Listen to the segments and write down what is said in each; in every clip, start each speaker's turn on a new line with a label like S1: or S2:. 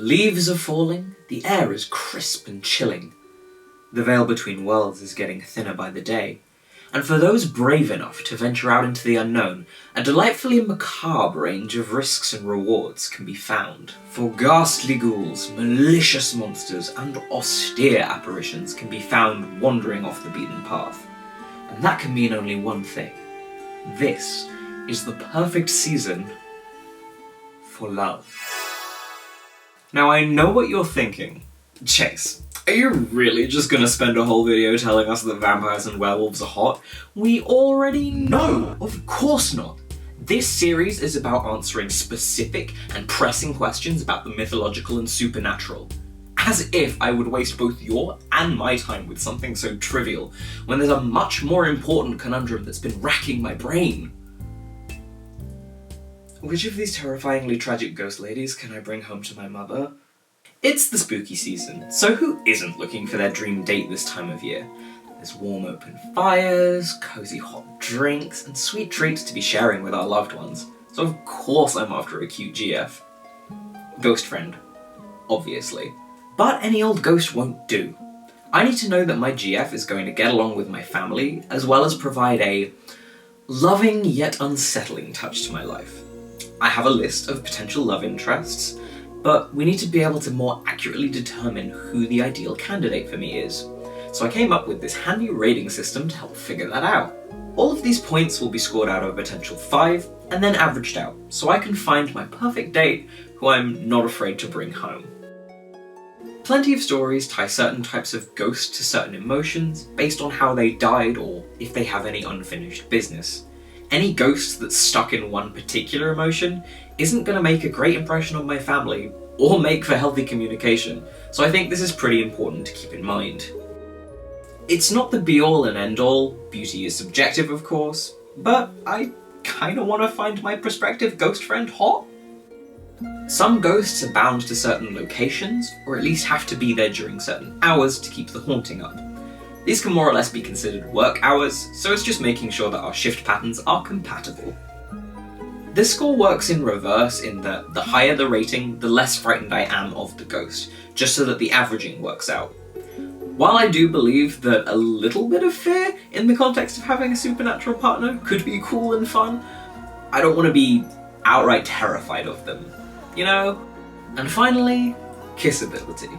S1: Leaves are falling, the air is crisp and chilling. The veil between worlds is getting thinner by the day, and for those brave enough to venture out into the unknown, a delightfully macabre range of risks and rewards can be found. For ghastly ghouls, malicious monsters, and austere apparitions can be found wandering off the beaten path. And that can mean only one thing. This is the perfect season for love. Now I know what you're thinking. Chase, are you really just gonna spend a whole video telling us that vampires and werewolves are hot? We already know! Of course not! This series is about answering specific and pressing questions about the mythological and supernatural. As if I would waste both your and my time with something so trivial, when there's a much more important conundrum that's been racking my brain. Which of these terrifyingly tragic ghost ladies can I bring home to my mother? It's the spooky season, so who isn't looking for their dream date this time of year? There's warm open fires, cozy hot drinks, and sweet treats to be sharing with our loved ones. So of course I'm after a cute GF. Ghost friend, obviously. But any old ghost won't do. I need to know that my GF is going to get along with my family, as well as provide a loving yet unsettling touch to my life. I have a list of potential love interests, but we need to be able to more accurately determine who the ideal candidate for me is. So I came up with this handy rating system to help figure that out. All of these points will be scored out of a potential 5, and then averaged out, so I can find my perfect date who I'm not afraid to bring home. Plenty of stories tie certain types of ghosts to certain emotions based on how they died or if they have any unfinished business. Any ghost that's stuck in one particular emotion isn't going to make a great impression on my family or make for healthy communication, so I think this is pretty important to keep in mind. It's not the be-all and end-all, beauty is subjective of course, but I kinda want to find my prospective ghost friend hot. Some ghosts are bound to certain locations, or at least have to be there during certain hours to keep the haunting up. These can more or less be considered work hours, so it's just making sure that our shift patterns are compatible. This score works in reverse in that the higher the rating, the less frightened I am of the ghost, just so that the averaging works out. While I do believe that a little bit of fear in the context of having a supernatural partner could be cool and fun, I don't want to be outright terrified of them, you know? And finally, kissability.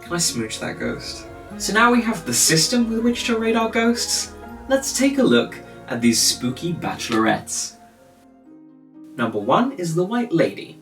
S1: Can I smooch that ghost? So now we have the system with which to rate our ghosts. Let's take a look at these spooky bachelorettes. Number 1 is the White Lady.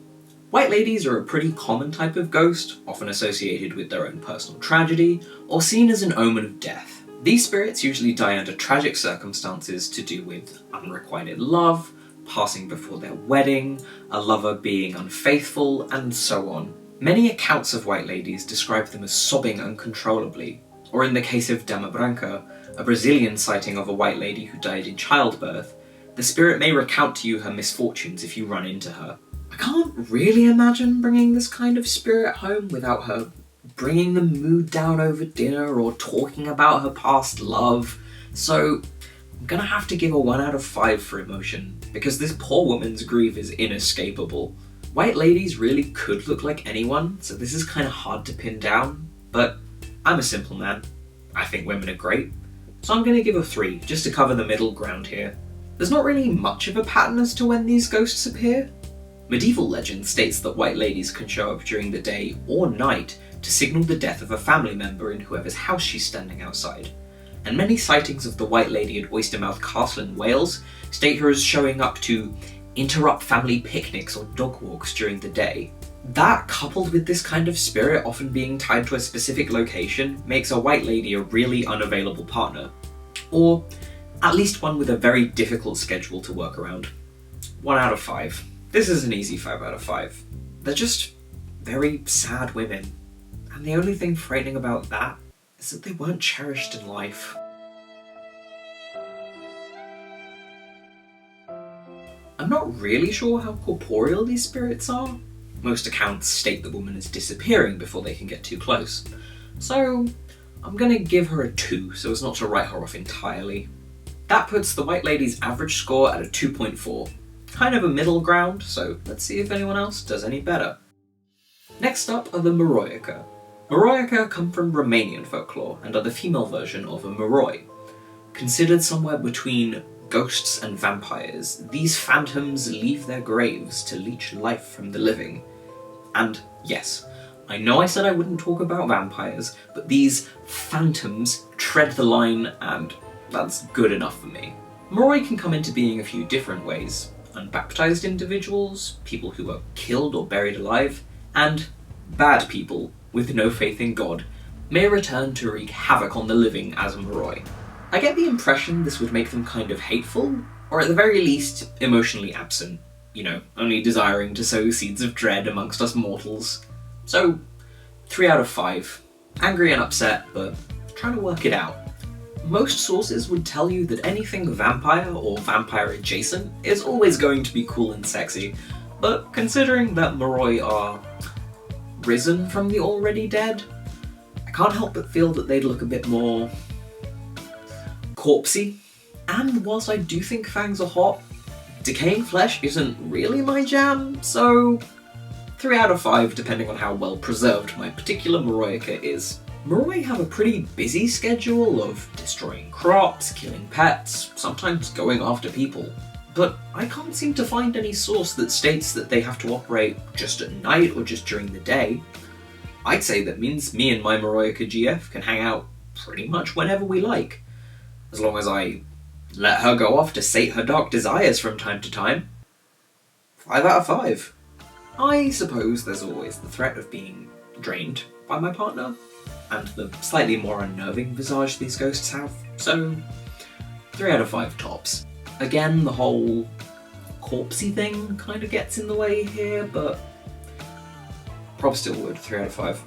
S1: White ladies are a pretty common type of ghost, often associated with their own personal tragedy, or seen as an omen of death. These spirits usually die under tragic circumstances to do with unrequited love, passing before their wedding, a lover being unfaithful, and so on. Many accounts of white ladies describe them as sobbing uncontrollably, or in the case of Dama Branca, a Brazilian sighting of a white lady who died in childbirth, the spirit may recount to you her misfortunes if you run into her. I can't really imagine bringing this kind of spirit home without her bringing the mood down over dinner or talking about her past love, so I'm gonna have to give a 1 out of 5 for emotion, because this poor woman's grief is inescapable. White ladies really could look like anyone, so this is kind of hard to pin down, but I'm a simple man. I think women are great, so I'm gonna give a 3, just to cover the middle ground here. There's not really much of a pattern as to when these ghosts appear. Medieval legend states that white ladies can show up during the day or night to signal the death of a family member in whoever's house she's standing outside. And many sightings of the White Lady at Oystermouth Castle in Wales state her as showing up to interrupt family picnics or dog walks during the day. That, coupled with this kind of spirit often being tied to a specific location, makes a white lady a really unavailable partner. Or at least one with a very difficult schedule to work around. 1 out of 5. This is an easy 5 out of 5. They're just very sad women, and the only thing frightening about that is that they weren't cherished in life. I'm not really sure how corporeal these spirits are. Most accounts state the woman is disappearing before they can get too close, so I'm gonna give her a 2 so as not to write her off entirely. That puts the White Lady's average score at a 2.4. Kind of a middle ground, so let's see if anyone else does any better. Next up are the Moroica. Moroica come from Romanian folklore and are the female version of a Moroi. Considered somewhere between ghosts and vampires, these phantoms leave their graves to leech life from the living. And yes, I know I said I wouldn't talk about vampires, but these phantoms tread the line, and that's good enough for me. Moroi can come into being a few different ways. Unbaptized individuals, people who are killed or buried alive, and bad people with no faith in God may return to wreak havoc on the living as a Moroi. I get the impression this would make them kind of hateful, or at the very least, emotionally absent. You know, only desiring to sow seeds of dread amongst us mortals. So, 3 out of 5. Angry and upset, but trying to work it out. Most sources would tell you that anything vampire or vampire adjacent is always going to be cool and sexy, but considering that Moroi are risen from the already dead, I can't help but feel that they'd look a bit more corpsey. And whilst I do think fangs are hot, decaying flesh isn't really my jam, so 3 out of 5 depending on how well preserved my particular Moroica is. Moroi have a pretty busy schedule of destroying crops, killing pets, sometimes going after people. But I can't seem to find any source that states that they have to operate just at night or just during the day. I'd say that means me and my Moroica GF can hang out pretty much whenever we like, as long as I let her go off to sate her dark desires from time to time. 5 out of 5. I suppose there's always the threat of being drained by my partner, and the slightly more unnerving visage these ghosts have, so 3 out of 5 tops. Again, the whole corpsey thing kind of gets in the way here, but prob still would, 3 out of 5.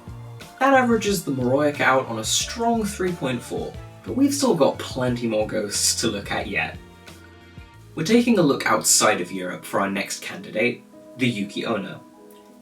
S1: That averages the Moroica out on a strong 3.4, but we've still got plenty more ghosts to look at yet. We're taking a look outside of Europe for our next candidate, the Yuki Owner.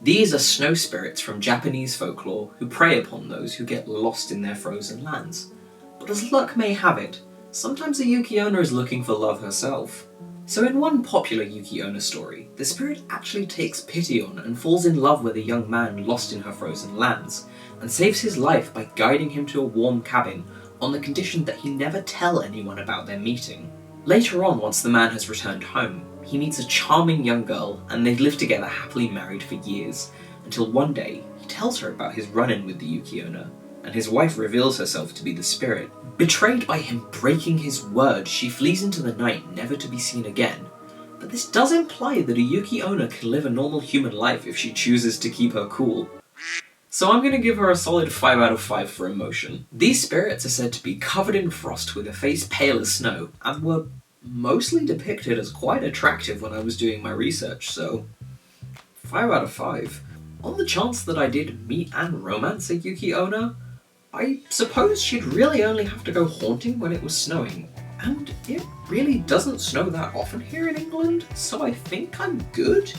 S1: These are snow spirits from Japanese folklore who prey upon those who get lost in their frozen lands. But as luck may have it, sometimes a Yuki Owner is looking for love herself. So in one popular Yuki Owner story, the spirit actually takes pity on and falls in love with a young man lost in her frozen lands, and saves his life by guiding him to a warm cabin on the condition that he never tell anyone about their meeting. Later on, once the man has returned home, he meets a charming young girl and they've lived together happily married for years, until one day he tells her about his run-in with the Yuki Owner, and his wife reveals herself to be the spirit. Betrayed by him breaking his word, she flees into the night, never to be seen again. But this does imply that a Yuki Owner can live a normal human life if she chooses to keep her cool. So I'm going to give her a solid 5 out of 5 for emotion. These spirits are said to be covered in frost with a face pale as snow, and were mostly depicted as quite attractive when I was doing my research, so 5 out of 5. On the chance that I did meet and romance a Yuki Owner, I suppose she'd really only have to go haunting when it was snowing, and it really doesn't snow that often here in England, so I think I'm good.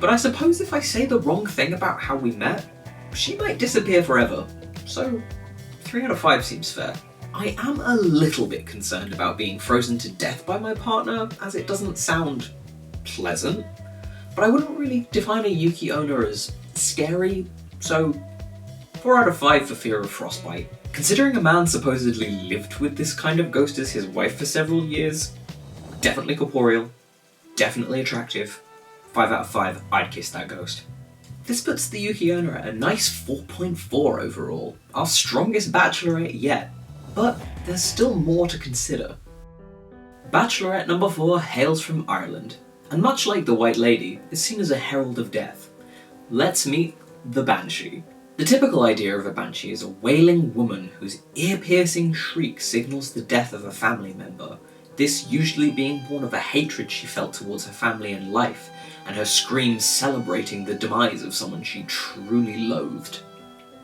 S1: But I suppose if I say the wrong thing about how we met, she might disappear forever, so 3 out of 5 seems fair. I am a little bit concerned about being frozen to death by my partner, as it doesn't sound pleasant, but I wouldn't really define a Yuki Owner as scary, so 4 out of 5 for fear of frostbite. Considering a man supposedly lived with this kind of ghost as his wife for several years, definitely corporeal, definitely attractive, 5 out of 5, I'd kiss that ghost. This puts the Yuki Owner at a nice 4.4 overall, our strongest bachelorette yet, but there's still more to consider. Bachelorette number 4 hails from Ireland, and much like the White Lady, is seen as a herald of death. Let's meet the Banshee. The typical idea of a Banshee is a wailing woman whose ear-piercing shriek signals the death of a family member, this usually being born of a hatred she felt towards her family and life, and her screams celebrating the demise of someone she truly loathed.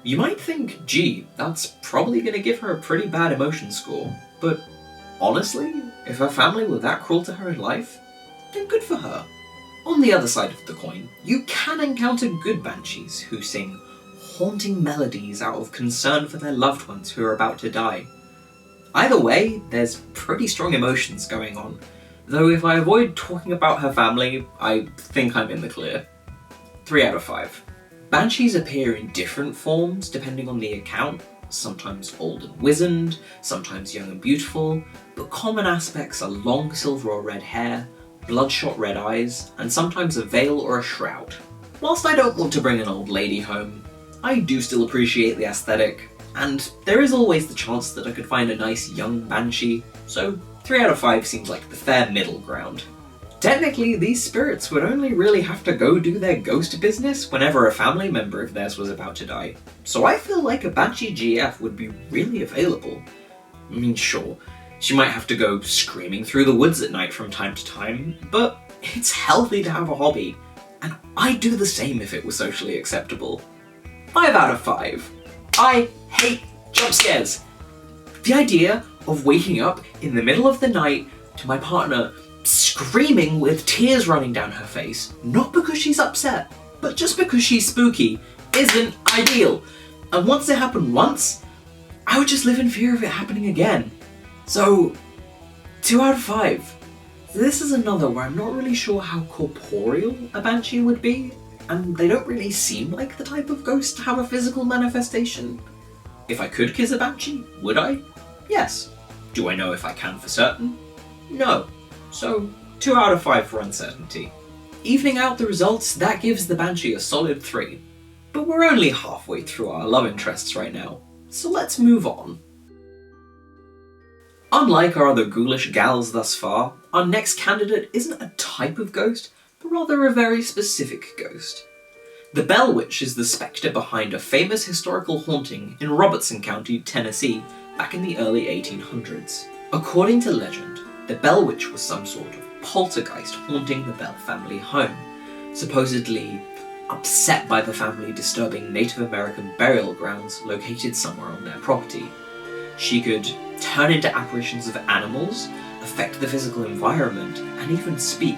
S1: You might think, gee, that's probably going to give her a pretty bad emotion score, but honestly, if her family were that cruel to her in life, then good for her. On the other side of the coin, you can encounter good Banshees who sing haunting melodies out of concern for their loved ones who are about to die. Either way, there's pretty strong emotions going on, though if I avoid talking about her family, I think I'm in the clear. 3 out of 5. Banshees appear in different forms depending on the account, sometimes old and wizened, sometimes young and beautiful, but common aspects are long silver or red hair, bloodshot red eyes, and sometimes a veil or a shroud. Whilst I don't want to bring an old lady home, I do still appreciate the aesthetic, and there is always the chance that I could find a nice young Banshee, so 3 out of 5 seems like the fair middle ground. Technically, these spirits would only really have to go do their ghost business whenever a family member of theirs was about to die, so I feel like a Banshee GF would be really available. I mean, sure, she might have to go screaming through the woods at night from time to time, but it's healthy to have a hobby, and I'd do the same if it was socially acceptable. 5 out of 5. I hate jump scares. The idea of waking up in the middle of the night to my partner screaming with tears running down her face, not because she's upset, but just because she's spooky, isn't ideal. And once it happened once, I would just live in fear of it happening again. So, 2 out of 5. This is another where I'm not really sure how corporeal a Banshee would be, and they don't really seem like the type of ghost to have a physical manifestation. If I could kiss a Banshee, would I? Yes. Do I know if I can for certain? No. So, 2 out of 5 for uncertainty. Evening out the results, that gives the Banshee a solid 3. But we're only halfway through our love interests right now, so let's move on. Unlike our other ghoulish gals thus far, our next candidate isn't a type of ghost, but rather a very specific ghost. The Bell Witch is the spectre behind a famous historical haunting in Robertson County, Tennessee, back in the early 1800s. According to legend, the Bell Witch was some sort of poltergeist haunting the Bell family home, supposedly upset by the family disturbing Native American burial grounds located somewhere on their property. She could turn into apparitions of animals, affect the physical environment, and even speak,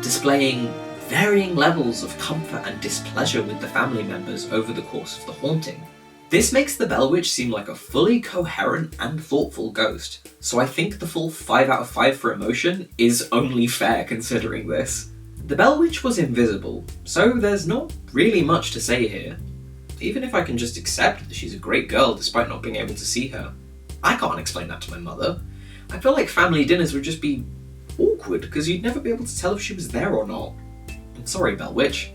S1: displaying varying levels of comfort and displeasure with the family members over the course of the haunting. This makes the Bell Witch seem like a fully coherent and thoughtful ghost, so I think the full 5 out of 5 for emotion is only fair considering this. The Bell Witch was invisible, so there's not really much to say here. Even if I can just accept that she's a great girl despite not being able to see her. I can't explain that to my mother. I feel like family dinners would just be awkward because you'd never be able to tell if she was there or not. I'm sorry, Bell Witch.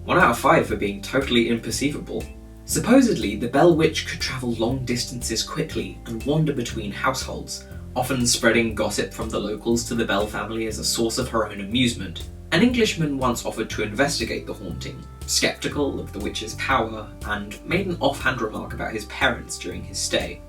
S1: 1 out of 5 for being totally imperceivable. Supposedly, the Bell Witch could travel long distances quickly and wander between households, often spreading gossip from the locals to the Bell family as a source of her own amusement. An Englishman once offered to investigate the haunting, sceptical of the witch's power, and made an offhand remark about his parents during his stay.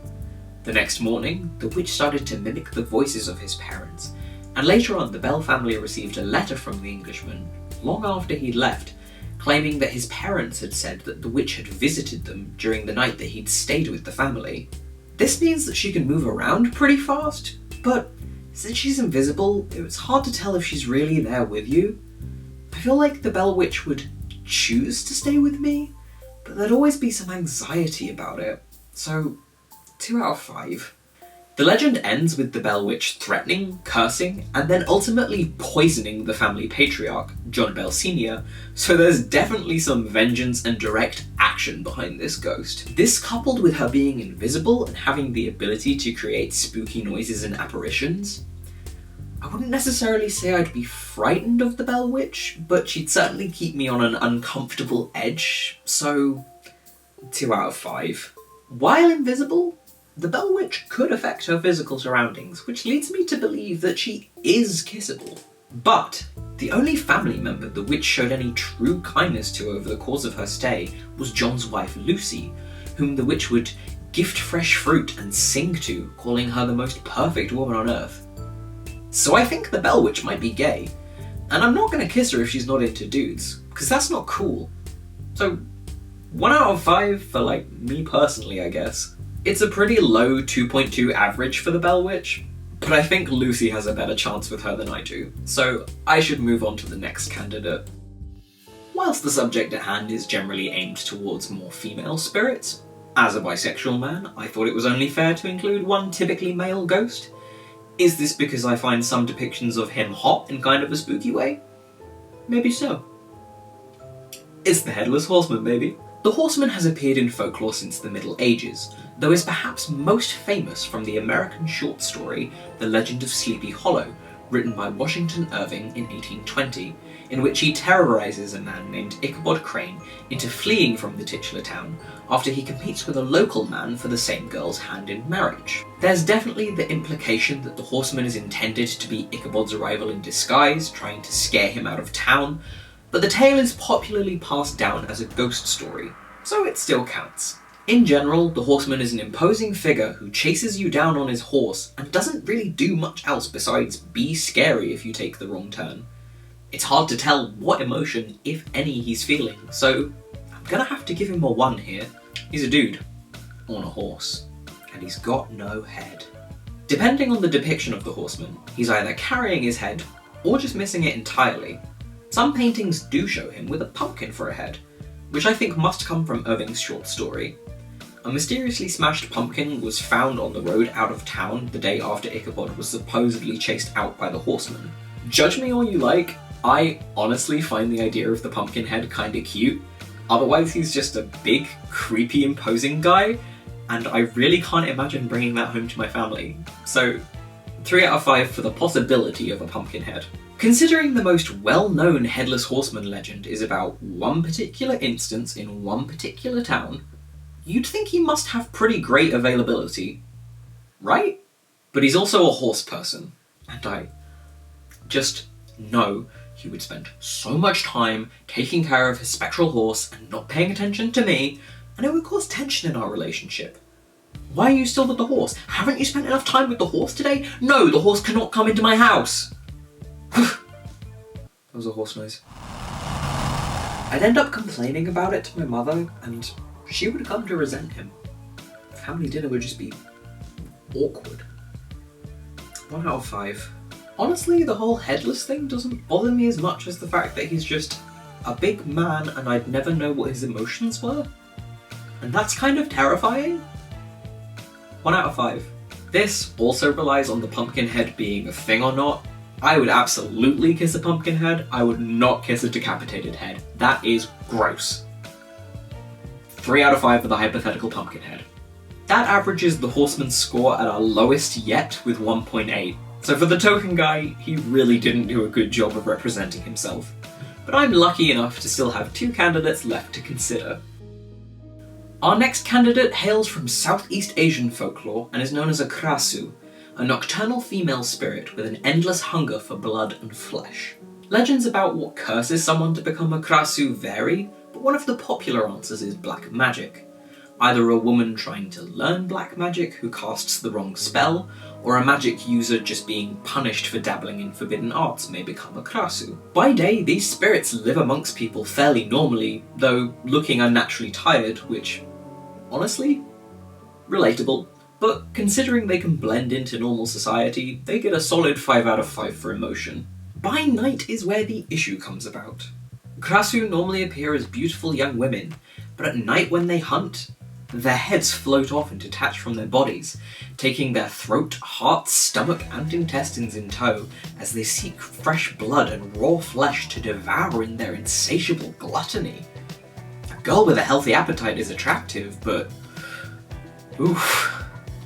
S1: The next morning, the witch started to mimic the voices of his parents, and later on the Bell family received a letter from the Englishman, long after he'd left, claiming that his parents had said that the witch had visited them during the night that he'd stayed with the family. This means that she can move around pretty fast, but since she's invisible, it's hard to tell if she's really there with you. I feel like the Bell Witch would choose to stay with me, but there'd always be some anxiety about it, so 2 out of 5. The legend ends with the Bell Witch threatening, cursing, and then ultimately poisoning the family patriarch, John Bell Sr., so there's definitely some vengeance and direct action behind this ghost. This, coupled with her being invisible and having the ability to create spooky noises and apparitions, I wouldn't necessarily say I'd be frightened of the Bell Witch, but she'd certainly keep me on an uncomfortable edge, so 2 out of 5. While invisible, the Bell Witch could affect her physical surroundings, which leads me to believe that she is kissable. But the only family member the witch showed any true kindness to over the course of her stay was John's wife Lucy, whom the witch would gift fresh fruit and sing to, calling her the most perfect woman on earth. So I think the Bell Witch might be gay, and I'm not going to kiss her if she's not into dudes, because that's not cool. So 1 out of 5 for, me personally, I guess. It's a pretty low 2.2 average for the Bell Witch, but I think Lucy has a better chance with her than I do, so I should move on to the next candidate. Whilst the subject at hand is generally aimed towards more female spirits, as a bisexual man, I thought it was only fair to include one typically male ghost. Is this because I find some depictions of him hot in kind of a spooky way? Maybe so. It's the Headless Horseman, baby. The Horseman has appeared in folklore since the Middle Ages, though is perhaps most famous from the American short story The Legend of Sleepy Hollow, written by Washington Irving in 1820, in which he terrorizes a man named Ichabod Crane into fleeing from the titular town after he competes with a local man for the same girl's hand in marriage. There's definitely the implication that the Horseman is intended to be Ichabod's arrival in disguise, trying to scare him out of town, but the tale is popularly passed down as a ghost story, so it still counts. In general, the Horseman is an imposing figure who chases you down on his horse and doesn't really do much else besides be scary if you take the wrong turn. It's hard to tell what emotion, if any, he's feeling, so I'm gonna have to give him a 1 here. He's a dude on a horse, and he's got no head. Depending on the depiction of the Horseman, he's either carrying his head or just missing it entirely. Some paintings do show him with a pumpkin for a head, which I think must come from Irving's short story. A mysteriously smashed pumpkin was found on the road out of town the day after Ichabod was supposedly chased out by the Horseman. Judge me all you like, I honestly find the idea of the pumpkin head kinda cute. Otherwise he's just a big, creepy, imposing guy, and I really can't imagine bringing that home to my family. So, 3 out of 5 for the possibility of a pumpkin head. Considering the most well-known Headless Horseman legend is about one particular instance in one particular town, you'd think he must have pretty great availability, right? But he's also a horse person, and I just know he would spend so much time taking care of his spectral horse and not paying attention to me, and it would cause tension in our relationship. Why are you still with the horse? Haven't you spent enough time with the horse today? No, the horse cannot come into my house! That was a horse noise. I'd end up complaining about it to my mother, and she would come to resent him. Family dinner would just be awkward. 1 out of 5. Honestly, the whole headless thing doesn't bother me as much as the fact that he's just a big man and I'd never know what his emotions were. And that's kind of terrifying. 1 out of 5. This also relies on the pumpkin head being a thing or not. I would absolutely kiss a pumpkin head. I would not kiss a decapitated head. That is gross. 3 out of 5 for the hypothetical pumpkin head. That averages the Horseman's score at our lowest yet with 1.8. So for the token guy, he really didn't do a good job of representing himself. But I'm lucky enough to still have 2 candidates left to consider. Our next candidate hails from Southeast Asian folklore and is known as a Krasu, a nocturnal female spirit with an endless hunger for blood and flesh. Legends about what curses someone to become a Krasu vary, but one of the popular answers is black magic. Either a woman trying to learn black magic who casts the wrong spell, or a magic user just being punished for dabbling in forbidden arts may become a Krasu. By day, these spirits live amongst people fairly normally, though looking unnaturally tired, which, honestly, relatable. But considering they can blend into normal society, they get a solid 5 out of 5 for emotion. By night is where the issue comes about. Krasu normally appear as beautiful young women, but at night when they hunt, their heads float off and detach from their bodies, taking their throat, heart, stomach, and intestines in tow as they seek fresh blood and raw flesh to devour in their insatiable gluttony. A girl with a healthy appetite is attractive, but oof.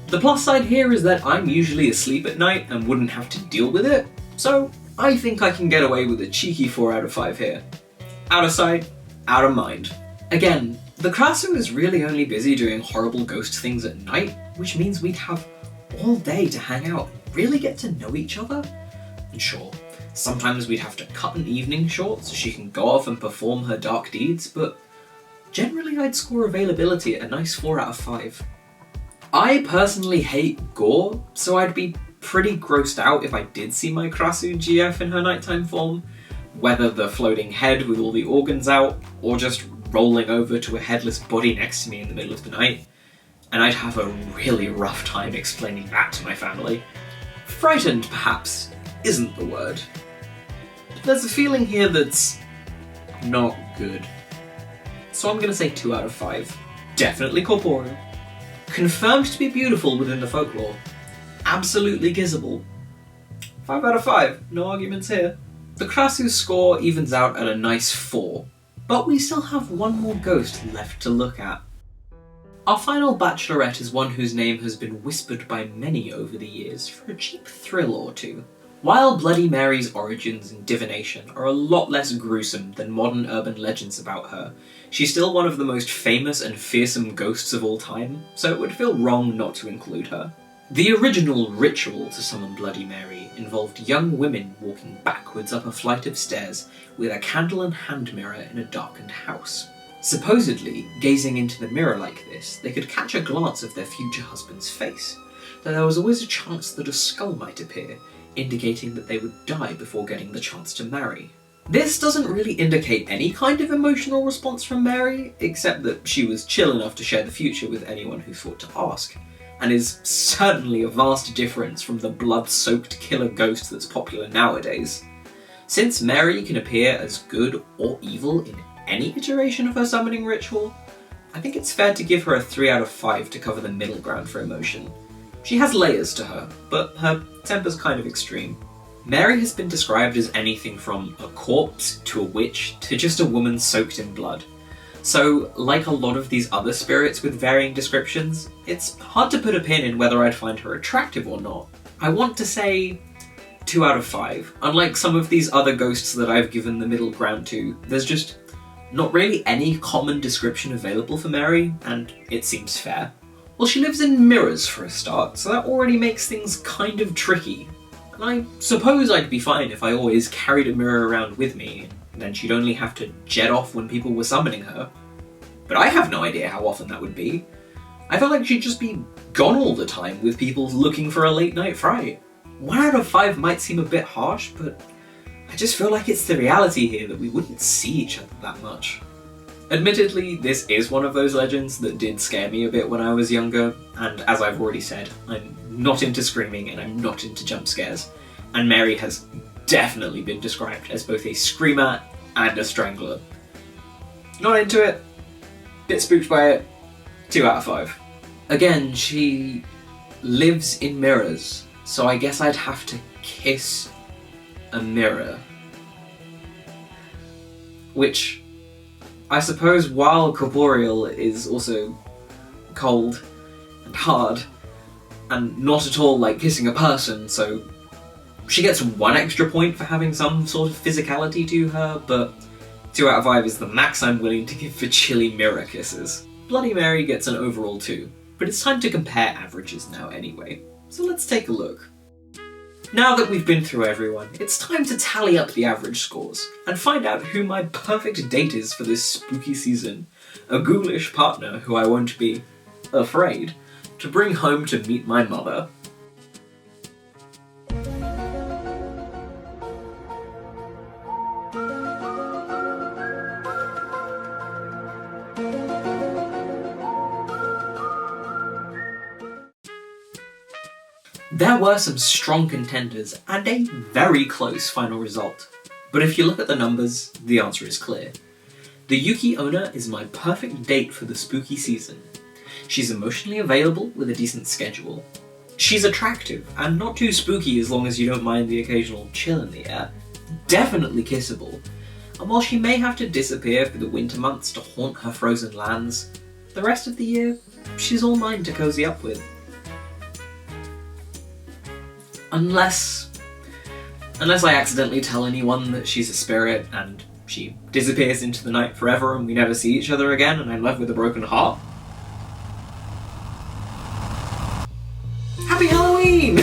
S1: The plus side here is that I'm usually asleep at night and wouldn't have to deal with it, so I think I can get away with a cheeky 4 out of 5 here. Out of sight, out of mind. Again, the Krasu is really only busy doing horrible ghost things at night, which means we'd have all day to hang out and really get to know each other. And sure, sometimes we'd have to cut an evening short so she can go off and perform her dark deeds, but generally I'd score availability at a nice 4 out of 5. I personally hate gore, so I'd be pretty grossed out if I did see my Krasu GF in her nighttime form, whether the floating head with all the organs out, or just rolling over to a headless body next to me in the middle of the night, and I'd have a really rough time explaining that to my family. Frightened, perhaps, isn't the word. There's a feeling here that's not good. So I'm gonna say 2 out of 5. Definitely corporeal. Confirmed to be beautiful within the folklore. Absolutely kissable. 5 out of 5, no arguments here. The Krasu's score evens out at a nice 4. But we still have one more ghost left to look at. Our final bachelorette is one whose name has been whispered by many over the years for a cheap thrill or two. While Bloody Mary's origins and divination are a lot less gruesome than modern urban legends about her, she's still one of the most famous and fearsome ghosts of all time, so it would feel wrong not to include her. The original ritual to summon Bloody Mary involved young women walking backwards up a flight of stairs with a candle and hand mirror in a darkened house. Supposedly, gazing into the mirror like this, they could catch a glance of their future husband's face, though there was always a chance that a skull might appear, indicating that they would die before getting the chance to marry. This doesn't really indicate any kind of emotional response from Mary, except that she was chill enough to share the future with anyone who thought to ask, and is certainly a vast difference from the blood-soaked killer ghost that's popular nowadays. Since Mary can appear as good or evil in any iteration of her summoning ritual, I think it's fair to give her a 3 out of 5 to cover the middle ground for emotion. She has layers to her, but her temper's kind of extreme. Mary has been described as anything from a corpse to a witch to just a woman soaked in blood. So, like a lot of these other spirits with varying descriptions, it's hard to put a pin in whether I'd find her attractive or not. I want to say 2 out of 5. Unlike some of these other ghosts that I've given the middle ground to, there's just not really any common description available for Mary, and it seems fair. Well, she lives in mirrors for a start, so that already makes things kind of tricky. And I suppose I'd be fine if I always carried a mirror around with me, and then she'd only have to jet off when people were summoning her. But I have no idea how often that would be. I feel like she'd just be gone all the time with people looking for a late night fright. 1 out of 5 might seem a bit harsh, but I just feel like it's the reality here that we wouldn't see each other that much. Admittedly, this is one of those legends that did scare me a bit when I was younger, and as I've already said, I'm not into screaming and I'm not into jump scares, and Mary has definitely been described as both a screamer and a strangler. Not into it, bit spooked by it, 2 out of 5. Again, she lives in mirrors, so I guess I'd have to kiss a mirror. Which, I suppose, while corporeal, is also cold and hard, and not at all like kissing a person, so she gets 1 extra point for having some sort of physicality to her, but 2 out of 5 is the max I'm willing to give for chilly mirror kisses. Bloody Mary gets an overall 2, but it's time to compare averages now anyway, so let's take a look. Now that we've been through everyone, it's time to tally up the average scores, and find out who my perfect date is for this spooky season. A ghoulish partner who I won't be afraid to bring home to meet my mother. There were some strong contenders and a very close final result. But if you look at the numbers, the answer is clear. The Yuki Owner is my perfect date for the spooky season. She's emotionally available with a decent schedule. She's attractive and not too spooky as long as you don't mind the occasional chill in the air. Definitely kissable. And while she may have to disappear for the winter months to haunt her frozen lands, the rest of the year, she's all mine to cozy up with. Unless I accidentally tell anyone that she's a spirit and she disappears into the night forever and we never see each other again and I'm left with a broken heart. Happy Halloween!